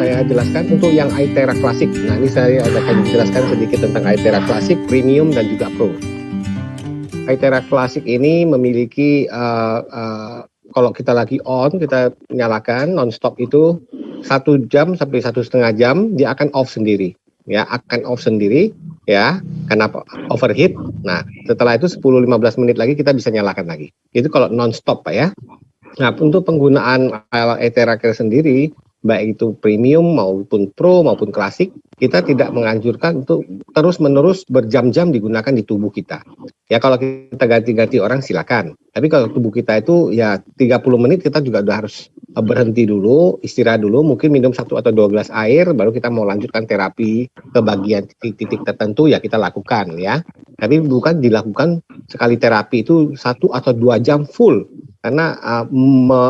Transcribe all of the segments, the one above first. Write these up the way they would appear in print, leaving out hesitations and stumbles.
Saya jelaskan untuk yang iTera Classic. Nah, ini saya akan jelaskan sedikit tentang iTera Classic, Premium, dan juga Pro. iTera Classic ini memiliki, kalau kita lagi on, kita nyalakan non-stop itu 1 jam sampai 1,5 jam, dia akan off sendiri. Ya, akan off sendiri, ya, karena overheat. Nah, setelah itu 10-15 menit lagi kita bisa nyalakan lagi. Itu kalau non-stop, Pak, ya. Nah, untuk penggunaan iTera Care sendiri, baik itu premium maupun pro maupun klasik, kita tidak menganjurkan untuk terus-menerus berjam-jam digunakan di tubuh kita. Ya, kalau kita ganti-ganti orang silakan. Tapi kalau tubuh kita itu ya 30 menit kita juga udah harus berhenti dulu, istirahat dulu, mungkin minum 1 atau 2 gelas air, baru kita mau lanjutkan terapi ke bagian titik-titik tertentu, ya kita lakukan ya. Tapi bukan dilakukan sekali terapi itu 1 atau 2 jam full. Karena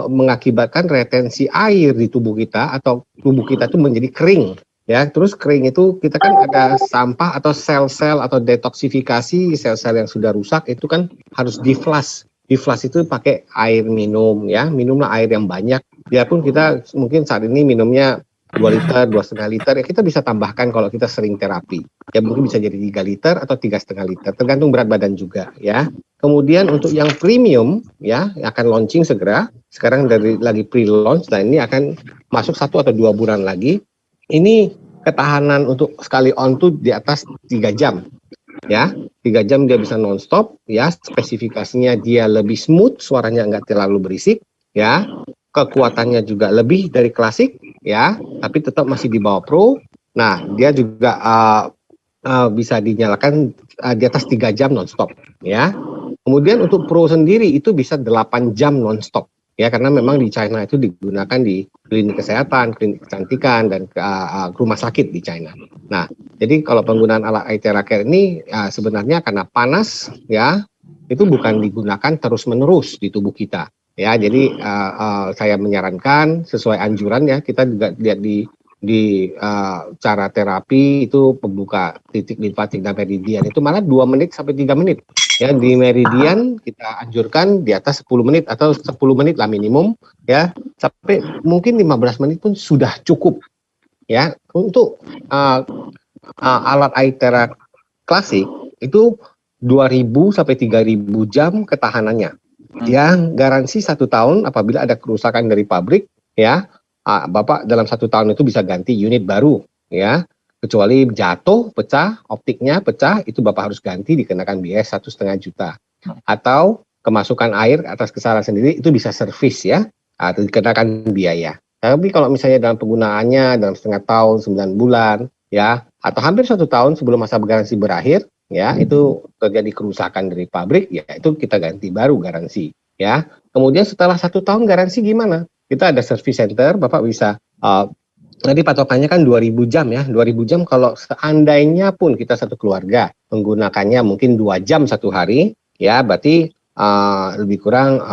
mengakibatkan retensi air di tubuh kita atau tubuh kita itu menjadi kering, ya. Terus kering itu kita kan ada sampah atau sel-sel atau detoksifikasi sel-sel yang sudah rusak itu kan harus di-flush. Di-flush itu pakai air minum, ya. Minumlah air yang banyak. Biarpun kita mungkin saat ini minumnya 2 liter, 2,5 liter, ya kita bisa tambahkan kalau kita sering terapi. Ya mungkin bisa jadi 3 liter atau 3,5 liter, tergantung berat badan juga, ya. Kemudian untuk yang premium, ya, yang akan launching segera, sekarang lagi pre-launch, nah ini akan masuk 1 atau 2 bulan lagi. Ini ketahanan untuk sekali on tuh di atas 3 jam, ya. 3 jam dia bisa non-stop, ya. Spesifikasinya dia lebih smooth, suaranya nggak terlalu berisik, ya. Kekuatannya juga lebih dari klasik, ya, tapi tetap masih di bawah pro. Nah, dia juga bisa dinyalakan di atas 3 jam non-stop, ya. Kemudian untuk pro sendiri itu bisa 8 jam non-stop, ya, karena memang di China itu digunakan di klinik kesehatan, klinik kecantikan, dan rumah sakit di China. Nah, jadi kalau penggunaan alat iTera Care ini sebenarnya karena panas, ya, itu bukan digunakan terus-menerus di tubuh kita. Ya, jadi saya menyarankan sesuai anjuran, ya, kita juga lihat di cara terapi itu pembuka titik limfatik dan meridian itu malah 2 menit sampai 3 menit. Ya, di meridian kita anjurkan di atas 10 menit atau 10 menit lah minimum, ya, sampai mungkin 15 menit pun sudah cukup. Ya, untuk alat iTera klasik itu 2.000 sampai 3.000 jam ketahanannya. Yang garansi 1 tahun apabila ada kerusakan dari pabrik, ya, Bapak dalam 1 tahun itu bisa ganti unit baru, ya. Kecuali jatuh, pecah, optiknya pecah, itu Bapak harus ganti, dikenakan biaya 1,5 juta. Atau kemasukan air atas kesalahan sendiri itu bisa servis, ya, atau dikenakan biaya. Tapi kalau misalnya dalam penggunaannya dalam 1,5 tahun, 9 bulan, ya, atau hampir 1 tahun sebelum masa garansi berakhir, ya, itu terjadi kerusakan dari pabrik, ya, itu kita ganti baru garansi, ya. Kemudian setelah 1 tahun garansi gimana? Kita ada service center, Bapak bisa, tadi patokannya kan 2.000 jam, ya. 2.000 jam kalau seandainya pun kita satu keluarga menggunakannya mungkin 2 jam 1 hari, ya, berarti lebih kurang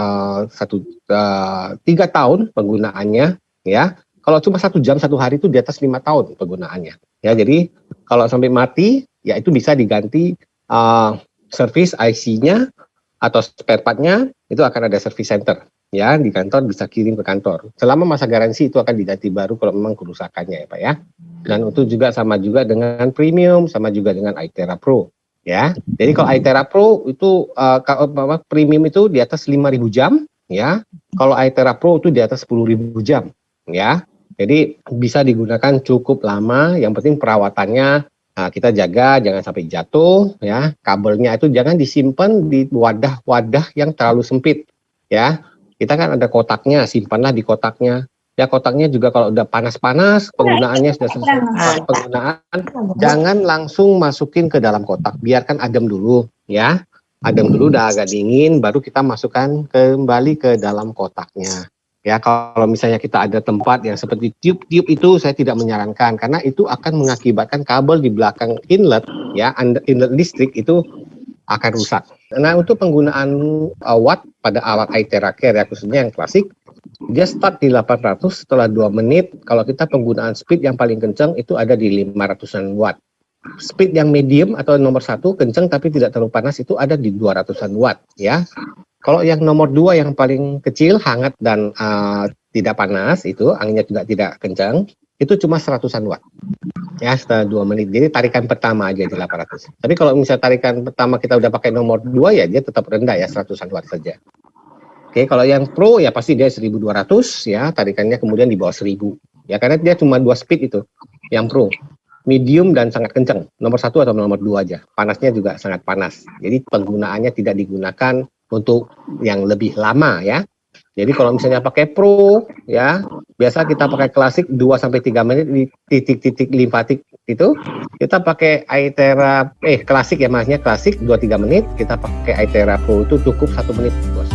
3 tahun penggunaannya, ya. Kalau cuma 1 jam 1 hari itu di atas 5 tahun penggunaannya, ya. Jadi kalau sampai mati, ya itu bisa diganti service IC-nya atau spare part-nya, itu akan ada service center, ya, di kantor bisa kirim ke kantor. Selama masa garansi itu akan diganti baru kalau memang kerusakannya, ya Pak, ya. Dan itu juga sama juga dengan premium, sama juga dengan iTera Pro, ya. Jadi kalau iTera Pro itu premium itu di atas 5.000 jam, ya. Kalau iTera Pro itu di atas 10.000 jam, ya. Jadi bisa digunakan cukup lama, yang penting perawatannya kita jaga jangan sampai jatuh, ya. Kabelnya itu jangan disimpan di wadah-wadah yang terlalu sempit, ya. Kita kan ada kotaknya, simpanlah di kotaknya. Ya, kotaknya juga kalau udah panas-panas, penggunaannya sudah selesai penggunaan, jangan langsung masukin ke dalam kotak, biarkan adem dulu, ya. Adem dulu, udah agak dingin, baru kita masukkan kembali ke dalam kotaknya. Ya, kalau misalnya kita ada tempat yang seperti tiup-tiup itu saya tidak menyarankan karena itu akan mengakibatkan kabel di belakang inlet, ya, inlet listrik itu akan rusak. Nah, untuk penggunaan watt pada alat iTera Care, ya, khususnya yang klasik, dia start di 800 setelah 2 menit. Kalau kita penggunaan speed yang paling kencang itu ada di 500-an watt. Speed yang medium atau nomor 1 kencang tapi tidak terlalu panas itu ada di 200-an watt, ya. Kalau yang nomor 2 yang paling kecil, hangat dan tidak panas, itu anginnya juga tidak kencang, itu cuma 100-an watt. Ya, setelah 2 menit. Jadi tarikan pertama aja di 800. Tapi kalau misalnya tarikan pertama kita udah pakai nomor 2 ya dia tetap rendah ya, 100-an watt saja. Oke, kalau yang Pro ya pasti dia 1200 ya, tarikannya kemudian di bawah 1000. Ya, karena dia cuma 2 speed itu. Yang Pro. Medium dan sangat kencang. Nomor 1 atau nomor 2 aja. Panasnya juga sangat panas. Jadi penggunaannya tidak digunakan untuk yang lebih lama ya. Jadi kalau misalnya pakai Pro ya, biasa kita pakai klasik 2 sampai 3 menit di titik-titik limfatik itu. Kita pakai Aitera klasik ya, maksudnya klasik 2-3 menit, kita pakai Aitera Pro itu cukup 1 menit, Bos.